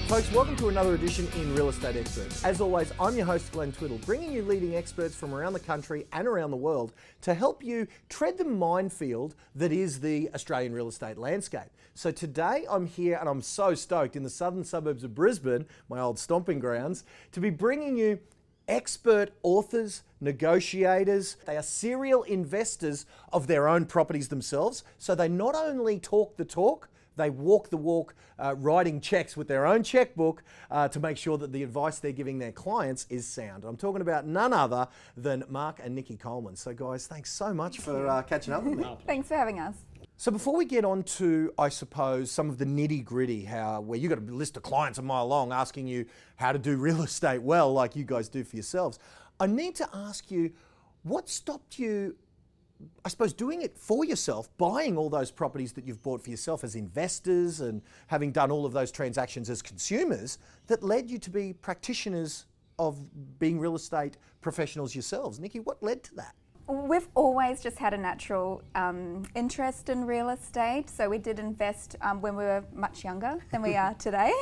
Folks, welcome to another edition in Real Estate Experts. As always, I'm your host, Glenn Twiddle, bringing you leading experts from around the country and around the world to help you tread the minefield that is the Australian real estate landscape. So today I'm here and I'm so stoked in the southern suburbs of Brisbane, my old stomping grounds, to be bringing you expert authors, negotiators. They are serial investors of their own properties themselves. So they not only talk the talk, they walk the walk, writing checks with their own checkbook to make sure that the advice they're giving their clients is sound. I'm talking about none other than Mark and Nikki Coleman. So guys, thanks so much for catching up with me. Thanks for having us. So before we get on to, I suppose, some of the nitty gritty, where you've got a list of clients a mile long asking you how to do real estate well, like you guys do for yourselves, I need to ask you, what stopped you, I suppose, doing it for yourself, buying all those properties that you've bought for yourself as investors and having done all of those transactions as consumers, that led you to be practitioners of being real estate professionals yourselves? Nikki, what led to that? We've always just had a natural interest in real estate, so we did invest when we were much younger than we are today.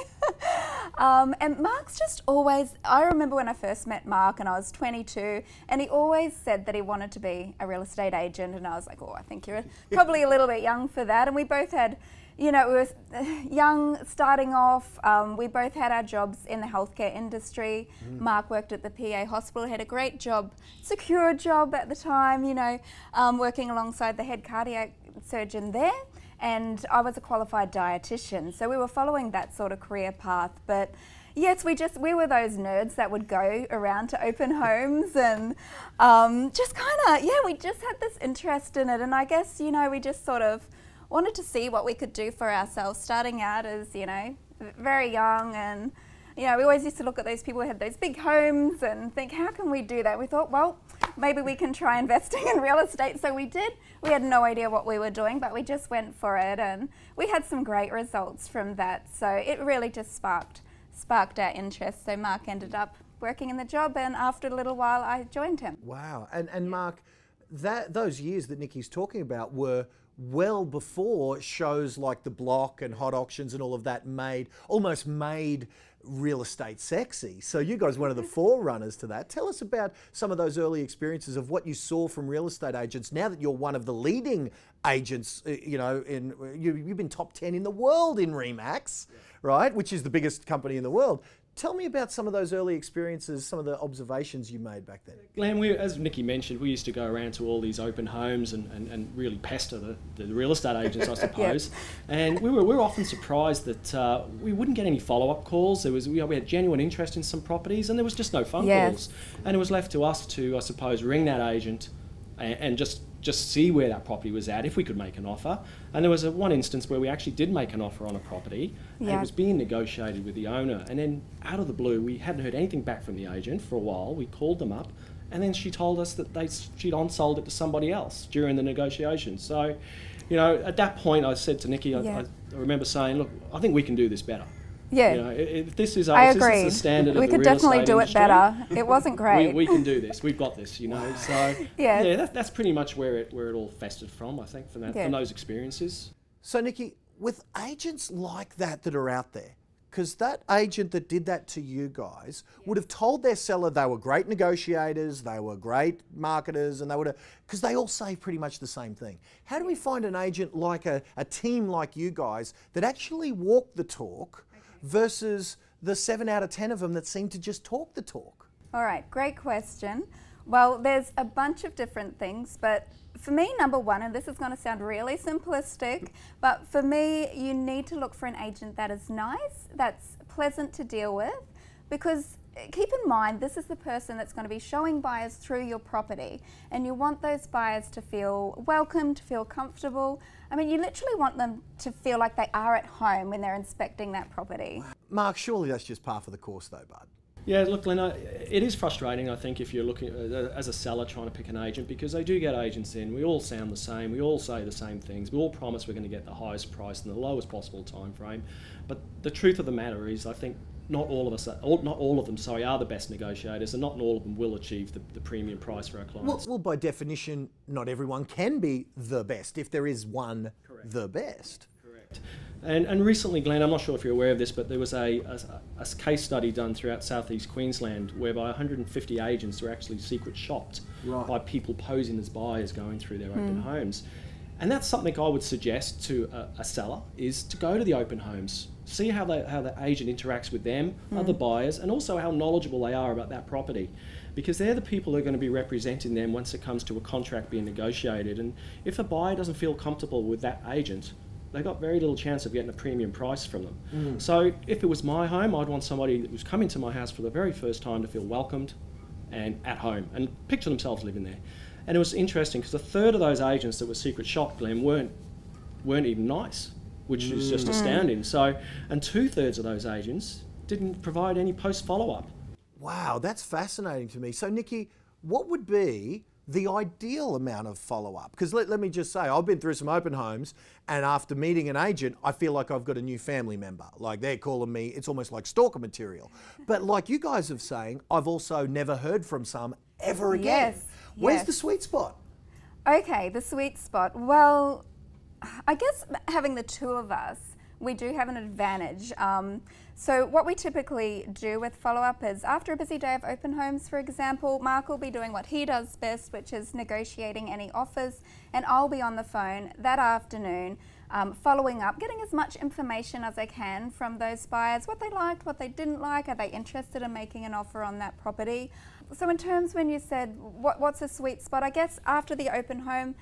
And Mark's just always, I remember when I first met Mark and I was 22, and he always said that he wanted to be a real estate agent, and I was like, oh, I think you're probably a little bit young for that. And we both had, you know, we were young, starting off. We both had our jobs in the healthcare industry. Mark worked at the PA hospital, had a great job, secure job at the time, you know, working alongside the head cardiac surgeon there. And I was a qualified dietitian, so we were following that sort of career path. But yes, we were those nerds that would go around to open homes and just kind of, yeah, we just had this interest in it. And I guess, you know, we just sort of wanted to see what we could do for ourselves, starting out as, you know, very young. And, you know, we always used to look at those people who had those big homes and think, how can we do that? We thought, well, maybe we can try investing in real estate. So we did. We had no idea what we were doing, but we just went for it, and we had some great results from that. So it really just sparked our interest. So Mark ended up working in the job, and after a little while I joined him. Wow. And Mark, those years that Nikki's talking about were well before shows like The Block and Hot Auctions and all of that almost made real estate sexy. So you guys were one of the forerunners to that. Tell us about some of those early experiences of what you saw from real estate agents now that you're one of the leading agents, you know, you've been top 10 in the world in RE/MAX, right, which is the biggest company in the world. Tell me about some of those early experiences, some of the observations you made back then. Glenn, as Nikki mentioned, we used to go around to all these open homes and really pester the real estate agents, I suppose. And we were often surprised that we wouldn't get any follow-up calls. We had genuine interest in some properties, and there was just no phone calls. And it was left to us to, I suppose, ring that agent and just see where that property was at, if we could make an offer. And there was one instance where we actually did make an offer on a property, and it was being negotiated with the owner, and then out of the blue, we hadn't heard anything back from the agent for a while. We called them up, and then she told us that she'd on-sold it to somebody else during the negotiation. So, you know, at that point I said to Nikki, I remember saying, look, I think we can do this better. Yeah, you know, this is I agree. This is the standard we of the could real definitely estate do industry. it better. It wasn't great. we can do this. We've got this, you know. So yeah, that's pretty much where it all festered from, I think, from those experiences. So Nikki, with agents like that are out there, because that agent that did that to you guys would have told their seller they were great negotiators, they were great marketers, and because they all say pretty much the same thing. How do we find an agent like a team like you guys that actually walk the talk versus the 7 out of 10 of them that seem to just talk the talk? All right, great question. Well, there's a bunch of different things, but for me, number one, and this is going to sound really simplistic, but for me, you need to look for an agent that is nice, that's pleasant to deal with, because keep in mind, this is the person that's going to be showing buyers through your property, and you want those buyers to feel welcome, to feel comfortable. I mean, you literally want them to feel like they are at home when they're inspecting that property. Mark, surely that's just par for the course though, bud. Yeah, look, Glenn, it is frustrating, I think, if you're looking as a seller trying to pick an agent, because they do get agents in. We all sound the same. We all say the same things. We all promise we're going to get the highest price in the lowest possible time frame. But the truth of the matter is, I think not all of them are the best negotiators, and not all of them will achieve the premium price for our clients. Well, by definition, not everyone can be the best, if there is one the best. And recently, Glenn, I'm not sure if you're aware of this, but there was a case study done throughout southeast Queensland whereby 150 agents were actually secret shopped by people posing as buyers going through their open homes. And that's something I would suggest to a seller, is to go to the open homes, see how the agent interacts with them, other buyers, and also how knowledgeable they are about that property. Because they're the people who are going to be representing them once it comes to a contract being negotiated. And if a buyer doesn't feel comfortable with that agent, they've got very little chance of getting a premium price from them. So if it was my home, I'd want somebody that was coming to my house for the very first time to feel welcomed and at home and picture themselves living there. And it was interesting because a third of those agents that were secret shopped, Glenn, weren't even nice, which is just astounding. So, and 2/3 of those agents didn't provide any post follow-up. Wow, that's fascinating to me. So Nikki, what would be the ideal amount of follow-up? Because let me just say, I've been through some open homes, and after meeting an agent, I feel like I've got a new family member. Like they're calling me, it's almost like stalker material. But like you guys have saying, I've also never heard from some ever again. Yes. Where's the sweet spot? Okay, the sweet spot. Well, I guess having the two of us, we do have an advantage. So what we typically do with follow-up is after a busy day of open homes, for example, Mark will be doing what he does best, which is negotiating any offers, and I'll be on the phone that afternoon following up, getting as much information as I can from those buyers, what they liked, what they didn't like, are they interested in making an offer on that property. So in terms when you said what's a sweet spot, I guess after the open home,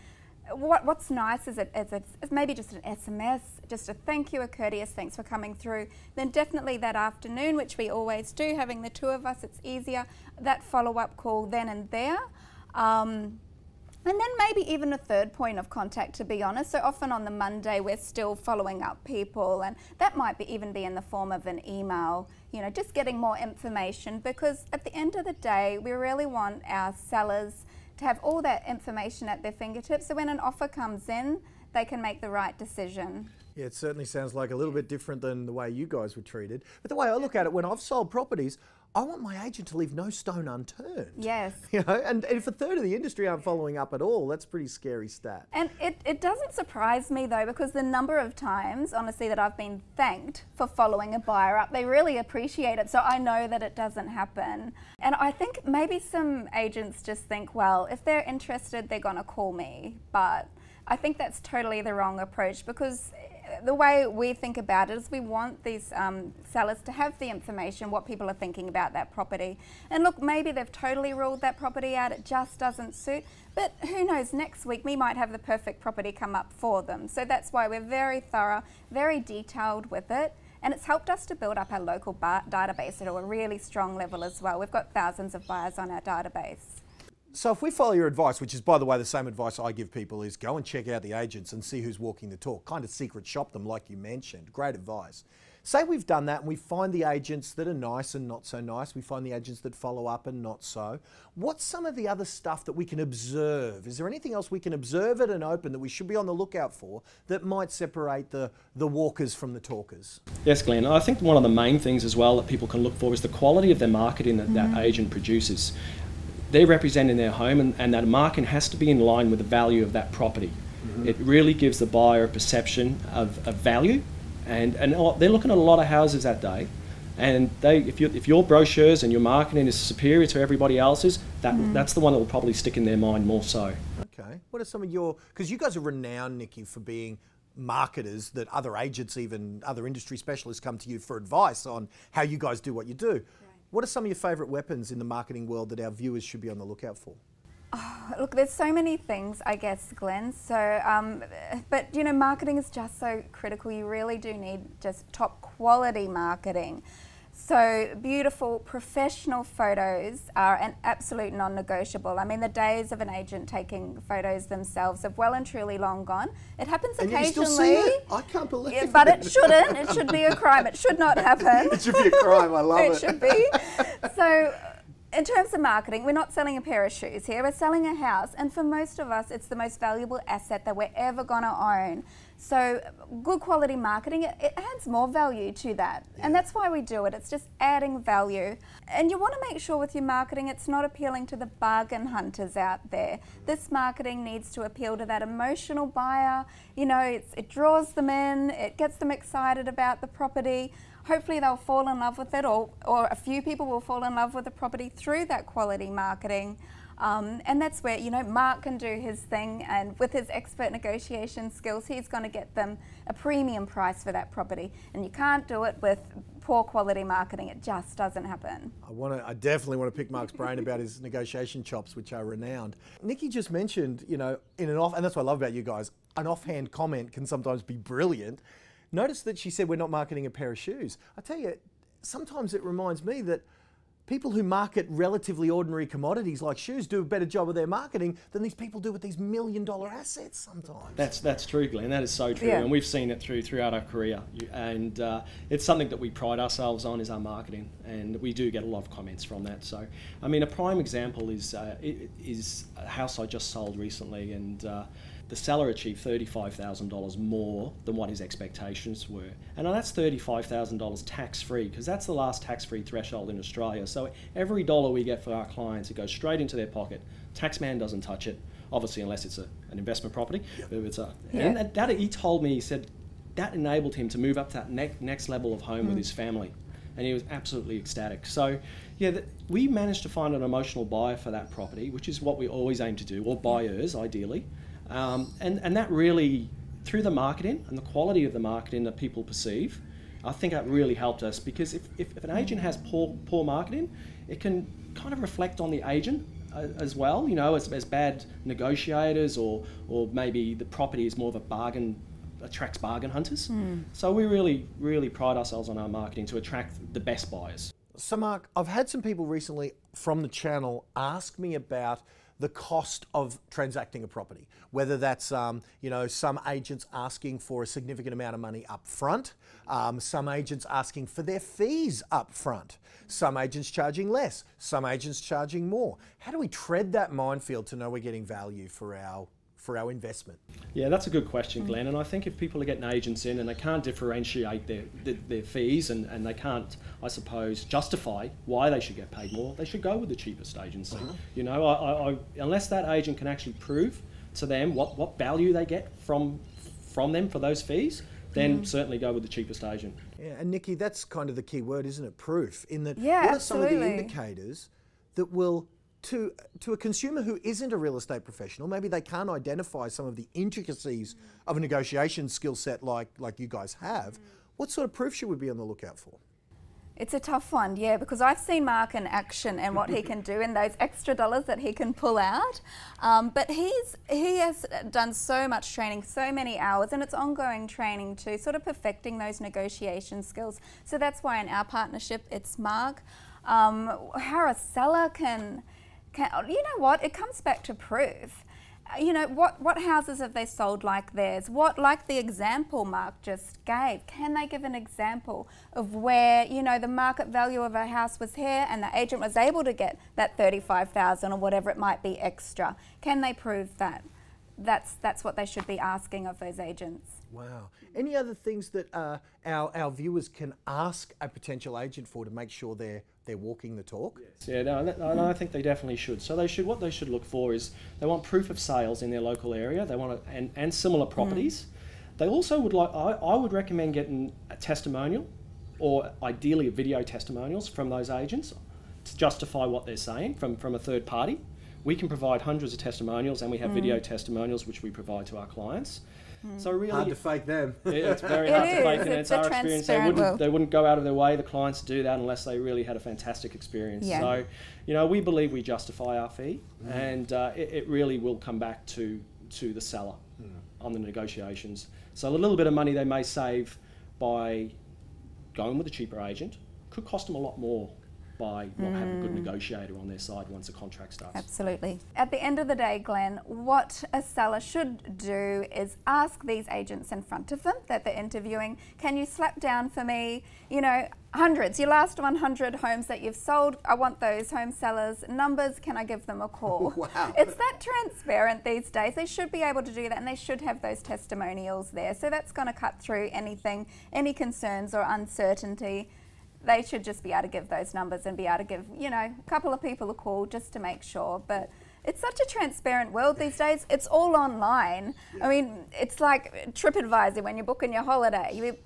what's nice is it's maybe just an SMS, just a thank you, a courteous thanks for coming through. Then definitely that afternoon, which we always do, having the two of us, it's easier, that follow-up call then and there. And then maybe even a third point of contact, to be honest. So often on the Monday, we're still following up people, and that might even be in the form of an email, you know, just getting more information, because at the end of the day, we really want our sellers to have all that information at their fingertips, so when an offer comes in, they can make the right decision. Yeah, it certainly sounds like a little bit different than the way you guys were treated. But the way I look at it, when I've sold properties, I want my agent to leave no stone unturned. Yes. You know, and if a third of the industry aren't following up at all, that's a pretty scary stat. And it doesn't surprise me though, because the number of times, honestly, that I've been thanked for following a buyer up, they really appreciate it. So I know that it doesn't happen. And I think maybe some agents just think, well, if they're interested, they're gonna call me. But I think that's totally the wrong approach, because the way we think about it is we want these sellers to have the information, what people are thinking about that property. And look, maybe they've totally ruled that property out, it just doesn't suit, but who knows, next week we might have the perfect property come up for them. So that's why we're very thorough, very detailed with it. And it's helped us to build up our local database at a really strong level as well. We've got thousands of buyers on our database. So if we follow your advice, which is, by the way, the same advice I give people, is go and check out the agents and see who's walking the talk. Kind of secret shop them, like you mentioned. Great advice. Say we've done that and we find the agents that are nice and not so nice. We find the agents that follow up and not so. What's some of the other stuff that we can observe? Is there anything else we can observe at an open that we should be on the lookout for that might separate the walkers from the talkers? Yes, Glenn. I think one of the main things as well that people can look for is the quality of their marketing that that agent produces. They're representing their home, and that marketing has to be in line with the value of that property. It really gives the buyer a perception of value, and they're looking at a lot of houses that day, and if your brochures and your marketing is superior to everybody else's, that's the one that will probably stick in their mind more so. Okay. What are some of your, because you guys are renowned, Nikki, for being marketers that other agents, even other industry specialists, come to you for advice on how you guys do what you do. What are some of your favourite weapons in the marketing world that our viewers should be on the lookout for? Oh, look, there's so many things, I guess, Glenn. So, but you know, marketing is just so critical. You really do need just top quality marketing. So beautiful, professional photos are an absolute non-negotiable. I mean, the days of an agent taking photos themselves have well and truly long gone. It happens occasionally. You still see it? I can't believe it. But it shouldn't. It should be a crime. It should not happen. It should be a crime. I love it. It should be. So in terms of marketing, we're not selling a pair of shoes here, we're selling a house, and for most of us it's the most valuable asset that we're ever going to own. So good quality marketing, it adds more value to that, and that's why we do it. It's just adding value. And you want to make sure with your marketing it's not appealing to the bargain hunters out there. This marketing needs to appeal to that emotional buyer. You know, it draws them in, it gets them excited about the property. Hopefully they'll fall in love with it, or a few people will fall in love with the property through that quality marketing. And that's where, you know, Mark can do his thing, and with his expert negotiation skills, he's going to get them a premium price for that property. And you can't do it with poor quality marketing. It just doesn't happen. I definitely want to pick Mark's brain about his negotiation chops, which are renowned. Nikki just mentioned, you know, and that's what I love about you guys, an offhand comment can sometimes be brilliant. Notice that she said we're not marketing a pair of shoes. I tell you, sometimes it reminds me that people who market relatively ordinary commodities like shoes do a better job of their marketing than these people do with these $1 million assets sometimes. That's true, Glenn. That is so true, and we've seen it throughout our career. And it's something that we pride ourselves on, is our marketing, and we do get a lot of comments from that. So, I mean, a prime example is a house I just sold recently, and the seller achieved $35,000 more than what his expectations were. And that's $35,000 tax-free, because that's the last tax-free threshold in Australia. So every dollar we get for our clients, it goes straight into their pocket. Taxman doesn't touch it, obviously, unless it's an investment property. Yep. And that he told me, he said, that enabled him to move up to that next level of home with his family. And he was absolutely ecstatic. So, yeah, we managed to find an emotional buyer for that property, which is what we always aim to do, or buyers, ideally. And that really, through the marketing and the quality of the marketing that people perceive, I think that really helped us, because if an agent has poor marketing, it can kind of reflect on the agent as well, you know, as bad negotiators, or maybe the property is more of a bargain, attracts bargain hunters. So we really pride ourselves on our marketing to attract the best buyers. So Mark, I've had some people recently from the channel ask me about the cost of transacting a property, whether that's you know, some agents asking for a significant amount of money up front, some agents asking for their fees up front, some agents charging less, some agents charging more. How do we tread that minefield to know we're getting value for our investment? Yeah, that's a good question, Glenn. And I think if people are getting agents in and they can't differentiate their fees, and they can't, I suppose, justify why they should get paid more, they should go with the cheapest agency. You know, unless that agent can actually prove to them what value they get from them for those fees, then certainly go with the cheapest agent. Yeah, and Nikki, that's kind of the key word, isn't it? Proof. In that, yeah, what absolutely. are some of the indicators that will, to a consumer who isn't a real estate professional, maybe they can't identify some of the intricacies of a negotiation skill set like you guys have, what sort of proof should we be on the lookout for? It's a tough one, yeah, because I've seen Mark in action and what he can do and those extra dollars that he can pull out. But he has done so much training, so many hours, and it's ongoing training too, sort of perfecting those negotiation skills. So that's why in our partnership, it's Mark. How a seller can, you know what, it comes back to proof. You know, what houses have they sold like theirs? Like the example Mark just gave, can they give an example of where, you know, the market value of a house was here and the agent was able to get that $35,000 or whatever it might be extra? Can they prove that? That's what they should be asking of those agents. Wow. Any other things that our viewers can ask a potential agent for to make sure they're walking the talk? Yes. Yeah, no, I think they definitely should. So what they should look for is they want proof of sales in their local area. They want and similar properties. They also would like. I would recommend getting a testimonial, or ideally a video testimonials from those agents to justify what they're saying from a third party. We can provide hundreds of testimonials, and we have video testimonials which we provide to our clients. So really, hard to fake them. It's very hard to fake, and it's our experience. They wouldn't go out of their way, the clients, to do that unless they really had a fantastic experience. Yeah. So, you know, we believe we justify our fee, and it really will come back to the seller on the negotiations. So a little bit of money they may save by going with a cheaper agent could cost them a lot more by not having a good negotiator on their side once the contract starts. Absolutely. At the end of the day, Glenn, what a seller should do is ask these agents in front of them that they're interviewing, can you slap down for me, you know, hundreds, your last 100 homes that you've sold, I want those home sellers' numbers, can I give them a call? Wow. It's that transparent these days. They should be able to do that, and they should have those testimonials there. So that's going to cut through anything, any concerns or uncertainty. They should just be able to give those numbers and be able to give, you know, a couple of people a call just to make sure. But it's such a transparent world these days. It's all online. I mean, it's like TripAdvisor when you're booking your holiday.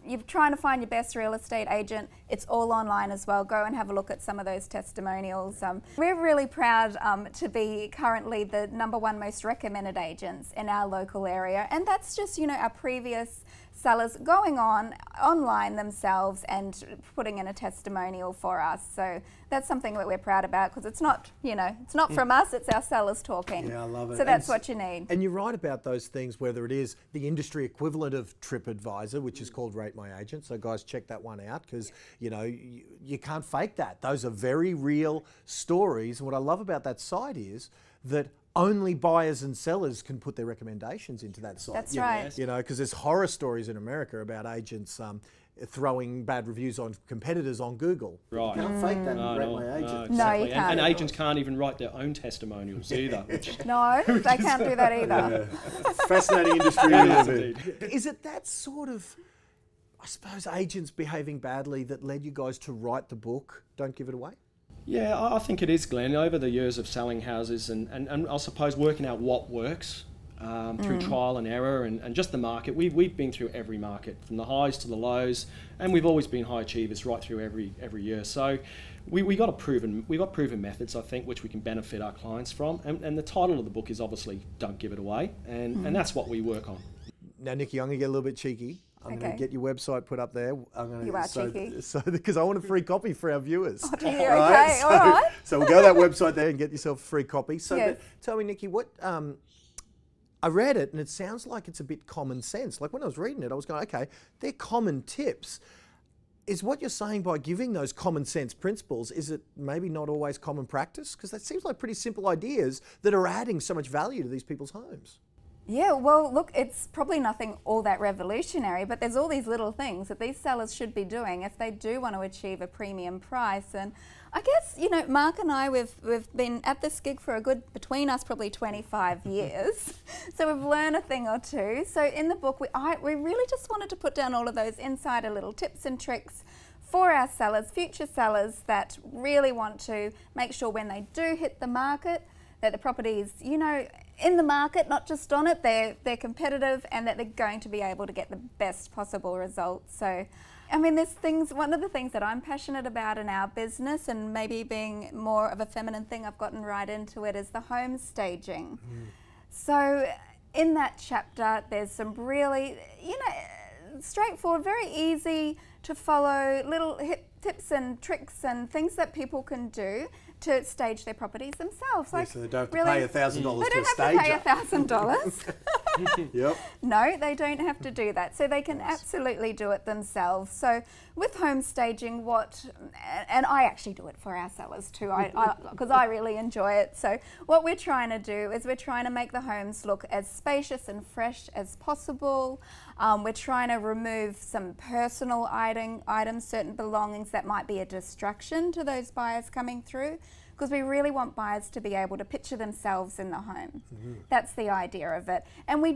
You're trying to find your best real estate agent. It's all online as well. Go and have a look at some of those testimonials. We're really proud to be currently the #1 most recommended agents in our local area. And that's just, you know, our previous sellers going online themselves and putting in a testimonial for us. So that's something that we're proud about, because it's not, you know, it's not from us, it's our sellers talking. Yeah, I love it. So that's what you need. And you're right about those things, whether it is the industry equivalent of TripAdvisor, which is called Rate My Agent. So guys, check that one out, because you know you can't fake that. Those are very real stories. And what I love about that site is that only buyers and sellers can put their recommendations into that site. That's right. You know, because there's horror stories in America about agents throwing bad reviews on competitors on Google. Right. You can't fake that No, and Rate no, My no, Agent. exactly. No, you can't. And agents can't even write their own testimonials either. No, they can't do that either. Fascinating industry. Yes, indeed. Is it that sort of, I suppose, agents behaving badly that led you guys to write the book, Don't Give It Away? Yeah, I think it is, Glenn. Over the years of selling houses and I suppose working out what works through trial and error and just the market, we've been through every market, from the highs to the lows, and we've always been high achievers right through every year. So we got proven methods, I think, which we can benefit our clients from. And the title of the book is obviously Don't Give It Away, and that's what we work on. Now, Nikki, I'm going to get a little bit cheeky. I'm going to get your website put up there. You are cheeky. So, because I want a free copy for our viewers. Oh, dear, okay, all right. So we'll go to that website there and get yourself a free copy. So Yes. tell me, Nikki, what I read it and it sounds like it's a bit common sense. Like when I was reading it, I was going, okay, they're common tips. Is what you're saying by giving those common sense principles, is it maybe not always common practice? Because that seems like pretty simple ideas that are adding so much value to these people's homes. Yeah, well, look, it's probably nothing all that revolutionary, but there's all these little things that these sellers should be doing if they do want to achieve a premium price. And I guess, you know, Mark and I, we've been at this gig for a good, between us, probably 25 years. So we've learned a thing or two. So in the book, we really just wanted to put down all of those insider little tips and tricks for our sellers, future sellers that really want to make sure when they do hit the market, that the property's, you know, in the market, not just on it, they're competitive, and that they're going to be able to get the best possible results. So, I mean, there's things, one of the things that I'm passionate about in our business, and maybe being more of a feminine thing, I've gotten right into it, is the home staging. So in that chapter, there's some really, you know, straightforward, very easy to follow little tips and tricks and things that people can do to stage their properties themselves. Like, so they don't have to really, pay $1,000 they to a stager. don't have to pay $1,000. Yep. No, they don't have to do that. So they can absolutely do it themselves. So with home staging, and I actually do it for our sellers too, because I really enjoy it. So what we're trying to do is we're trying to make the homes look as spacious and fresh as possible. We're trying to remove some personal items, certain belongings that might be a distraction to those buyers coming through, because we really want buyers to be able to picture themselves in the home. That's the idea of it. And we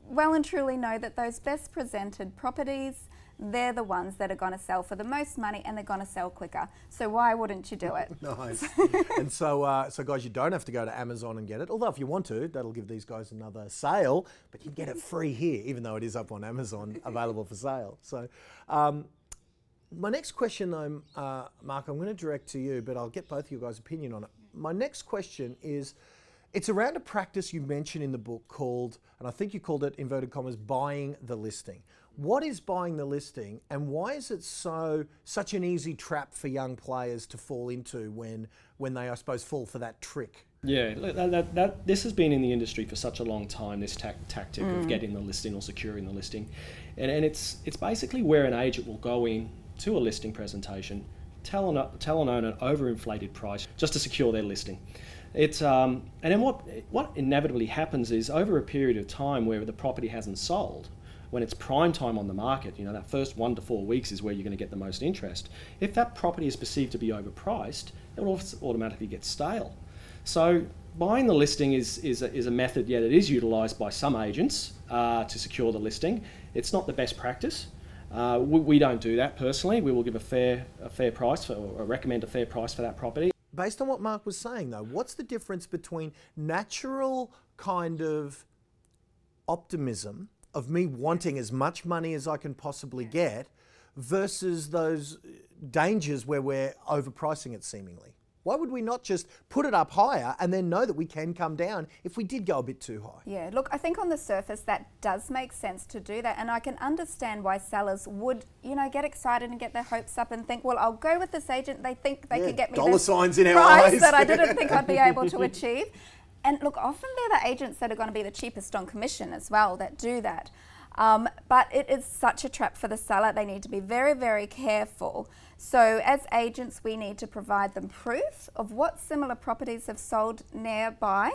well and truly know that those best presented properties, they're the ones that are going to sell for the most money, and they're going to sell quicker. So why wouldn't you do it? Nice. And so guys, you don't have to go to Amazon and get it. Although if you want to, that'll give these guys another sale, but you can get it free here, even though it is up on Amazon, available for sale. So my next question, Mark, I'm going to direct to you, but I'll get both of you guys' opinion on it. My next question is, it's around a practice you mentioned in the book called, and I think you called it, inverted commas, buying the listing. What is buying the listing, and why is it such an easy trap for young players to fall into when they, I suppose, fall for that trick? Yeah, this has been in the industry for such a long time, this tactic of getting the listing or securing the listing. And it's basically where an agent will go in to a listing presentation, tell an owner an overinflated price just to secure their listing. It's and then what inevitably happens is, over a period of time where the property hasn't sold, when it's prime time on the market, you know, that first 1 to 4 weeks is where you're going to get the most interest. If that property is perceived to be overpriced, it will automatically get stale. So buying the listing is a method, yeah, that is utilised by some agents to secure the listing. It's not the best practice. We don't do that personally. We will give a fair price or recommend a fair price for that property. Based on what Mark was saying though, what's the difference between natural kind of optimism of me wanting as much money as I can possibly get versus those dangers where we're overpricing it seemingly? Why would we not just put it up higher and then know that we can come down if we did go a bit too high? Yeah, look, I think on the surface that does make sense to do that, and I can understand why sellers would, you know, get excited and get their hopes up and think, well, I'll go with this agent. They think they could get me dollar signs in our price eyes that I didn't think I'd be able to achieve. And look, often they're the agents that are going to be the cheapest on commission as well that do that. But it is such a trap for the seller. They need to be very, very careful. So as agents, we need to provide them proof of what similar properties have sold nearby,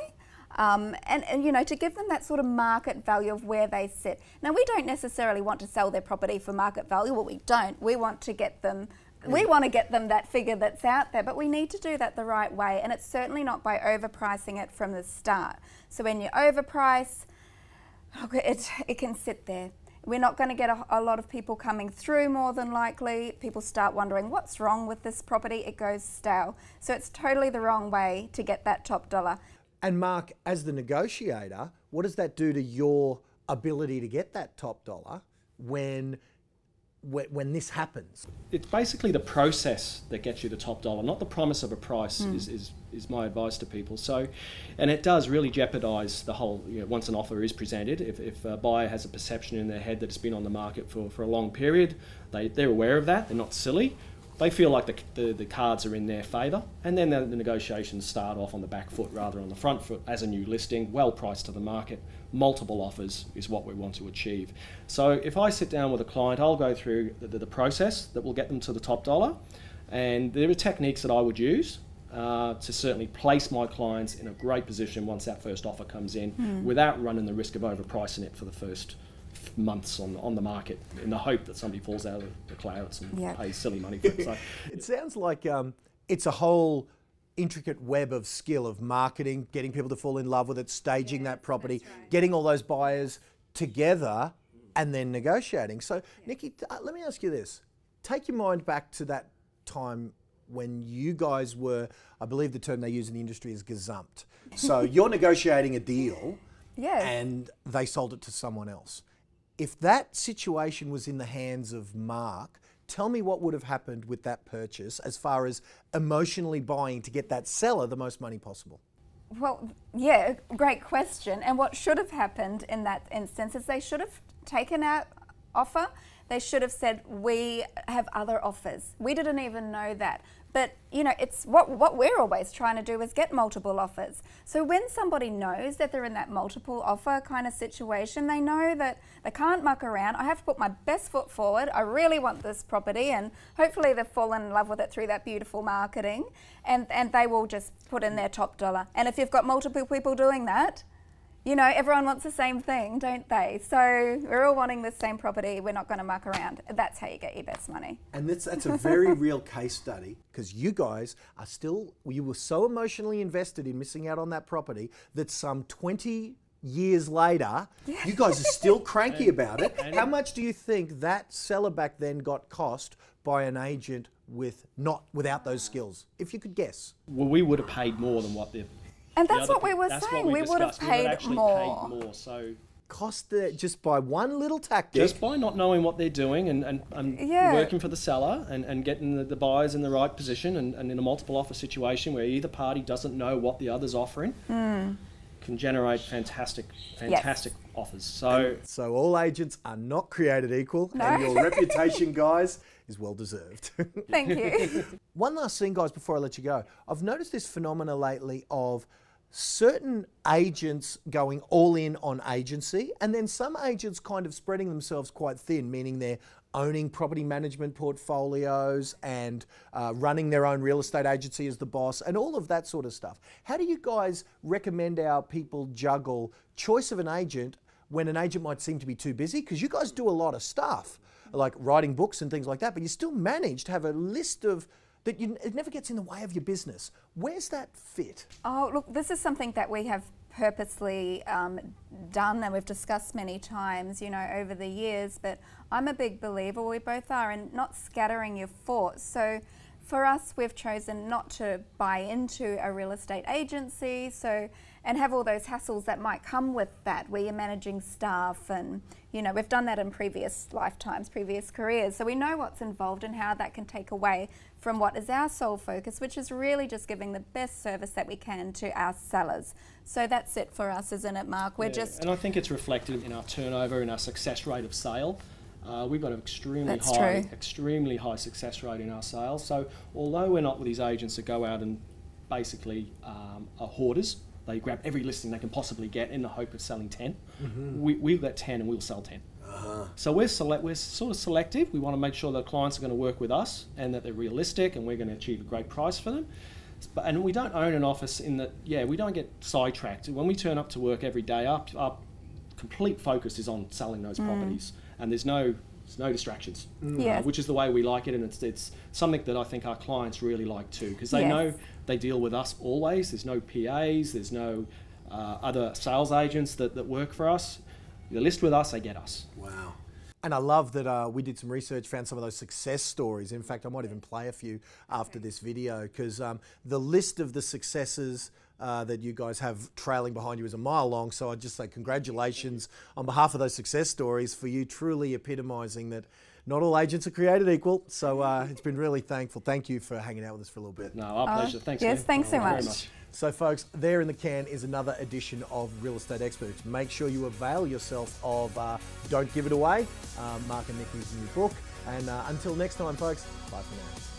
and you know, to give them that sort of market value of where they sit. Now, we don't necessarily want to sell their property for market value. Well, we don't. We want to get them that figure that's out there, but we need to do that the right way, and it's certainly not by overpricing it from the start. So when you overprice, it can sit there. We're not going to get a lot of people coming through, more than likely. People start wondering, what's wrong with this property? It goes stale. So it's totally the wrong way to get that top dollar. And Mark, as the negotiator, what does that do to your ability to get that top dollar when this happens? It's basically the process that gets you the top dollar, not the promise of a price is my advice to people. So, and it does really jeopardise the whole, you know, once an offer is presented, if a buyer has a perception in their head that it's been on the market for a long period, they're aware of that, they're not silly. They feel like the cards are in their favour, and then the negotiations start off on the back foot rather than on the front foot as a new listing, well priced to the market. Multiple offers is what we want to achieve. So if I sit down with a client, I'll go through the process that will get them to the top dollar, and there are techniques that I would use to certainly place my clients in a great position once that first offer comes in, without running the risk of overpricing it for the first months on the market, in the hope that somebody falls out of the clouds and pays silly money for it. So it sounds like it's a whole intricate web of skill of marketing, getting people to fall in love with it, staging that property, getting all those buyers together, and then negotiating. So Nikki, let me ask you this. Take your mind back to that time when you guys were, I believe the term they use in the industry is gazumped. So you're negotiating a deal and they sold it to someone else. If that situation was in the hands of Mark, tell me what would have happened with that purchase as far as emotionally buying to get that seller the most money possible. Well, yeah, great question. And what should have happened in that instance is they should have taken our offer. They should have said, we have other offers. We didn't even know that. But, you know, it's what we're always trying to do is get multiple offers. So when somebody knows that they're in that multiple offer kind of situation, they know that they can't muck around. I have to put my best foot forward. I really want this property, and hopefully they've fallen in love with it through that beautiful marketing, and they will just put in their top dollar. And if you've got multiple people doing that, you know, everyone wants the same thing, don't they? So we're all wanting the same property. We're not going to muck around. That's how you get your best money. And that's a very real case study, because you guys are still, you were so emotionally invested in missing out on that property that some 20 years later, you guys are still cranky about it. How much do you think that seller back then got cost by an agent without those skills? If you could guess. Well, we would have paid more than what the... And that's what we were saying. We would have paid more. So cost just by one little tactic. Just by not knowing what they're doing and working for the seller and getting the buyers in the right position and in a multiple offer situation where either party doesn't know what the other's offering, can generate fantastic offers. So all agents are not created equal, and your reputation, guys, is well deserved. Thank you. One last thing, guys, before I let you go. I've noticed this phenomena lately of certain agents going all in on agency, and then some agents kind of spreading themselves quite thin, meaning they're owning property management portfolios and running their own real estate agency as the boss and all of that sort of stuff. How do you guys recommend our people juggle choice of an agent when an agent might seem to be too busy? Because you guys do a lot of stuff, like writing books and things like that, but you still manage to have a list of that it never gets in the way of your business. Where's that fit? Oh, look, this is something that we have purposely done and we've discussed many times, you know, over the years, but I'm a big believer, we both are, in not scattering your force. So for us, we've chosen not to buy into a real estate agency, and have all those hassles that might come with that, where you're managing staff, and you know, we've done that in previous lifetimes, previous careers, so we know what's involved and how that can take away from what is our sole focus, which is really just giving the best service that we can to our sellers. So that's it for us, isn't it, Mark? We're just... And I think it's reflected in our turnover, in our success rate of sale. We've got an extremely high success rate in our sales. So although we're not with these agents that go out and basically are hoarders, they grab every listing they can possibly get in the hope of selling 10. We get 10 and we'll sell 10. So we're sort of selective. We want to make sure that clients are going to work with us and that they're realistic and we're going to achieve a great price for them. And we don't own an office in that, we don't get sidetracked. When we turn up to work every day, our complete focus is on selling those properties, and there's no distractions, which is the way we like it, and it's something that I think our clients really like too, because they know they deal with us always. There's no PAs, there's no other sales agents that work for us. They list with us, they get us. Wow. And I love that we did some research, found some of those success stories. In fact, I might even play a few after this video, because the list of the successes that you guys have trailing behind you is a mile long. So I'd just say congratulations on behalf of those success stories for you truly epitomising that not all agents are created equal. So it's been really thankful. Thank you for hanging out with us for a little bit. No, our pleasure. Thanks. Yes, thanks so very much. So folks, there in the can is another edition of Real Estate Experts. Make sure you avail yourself of Don't Give It Away, Mark and Nikki's new book. And until next time, folks, bye for now.